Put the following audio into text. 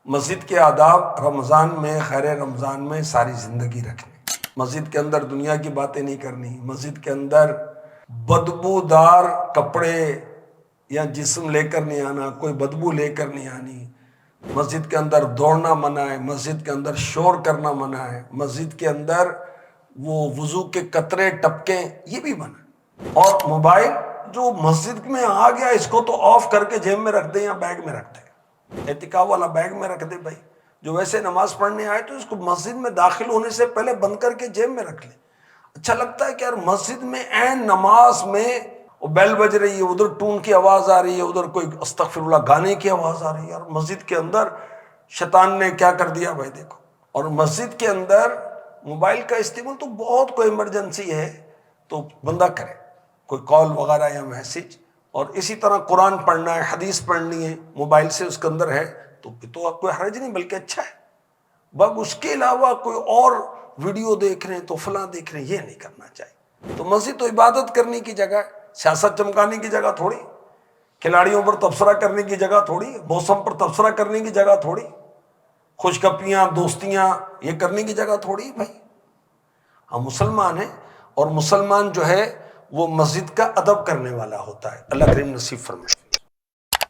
مسجد کے آداب رمضان میں، خیر رمضان میں ساری زندگی رکھنے۔ مسجد کے اندر دنیا کی باتیں نہیں کرنی، مسجد کے اندر بدبودار کپڑے یا جسم لے کر نہیں آنا، کوئی بدبو لے کر نہیں آنی، مسجد کے اندر دوڑنا منع ہے، مسجد کے اندر شور کرنا منع ہے، مسجد کے اندر وہ وضو کے قطرے ٹپکیں یہ بھی منع ہے۔ اور موبائل جو مسجد میں آ گیا اس کو تو آف کر کے جیب میں رکھ دیں یا بیگ میں رکھ دیں، اعتکاف والا بیگ میں رکھ دے بھائی، جو ویسے نماز پڑھنے آئے تو اس کو مسجد میں داخل ہونے سے پہلے بند کر کے جیب میں رکھ لے۔ اچھا لگتا ہے کہ یار مسجد میں عین نماز میں وہ بیل بج رہی ہے، ادھر ٹون کی آواز آ رہی ہے، ادھر کوئی استغفر اللہ گانے کی آواز آ رہی ہے، یار مسجد کے اندر شیطان نے کیا کر دیا بھائی دیکھو۔ اور مسجد کے اندر موبائل کا استعمال تو بہت کوئی ایمرجنسی ہے تو بندہ کرے، کوئی کال وغیرہ یا میسج، اور اسی طرح قرآن پڑھنا ہے، حدیث پڑھنی ہے موبائل سے اس کے اندر ہے تو کوئی حرج نہیں بلکہ اچھا ہے۔ بس اس کے علاوہ کوئی اور ویڈیو دیکھ رہے ہیں تو فلاں دیکھ رہے ہیں، یہ نہیں کرنا چاہیے۔ تو مسجد تو عبادت کرنے کی جگہ ہے، سیاست چمکانے کی جگہ تھوڑی، کھلاڑیوں پر تبصرہ کرنے کی جگہ تھوڑی، موسم پر تبصرہ کرنے کی جگہ تھوڑی، خوشگپیاں دوستیاں یہ کرنے کی جگہ تھوڑی بھائی۔ ہم مسلمان ہیں، اور مسلمان جو ہے وہ مسجد کا ادب کرنے والا ہوتا ہے۔ اللہ کریم نصیب فرمائے۔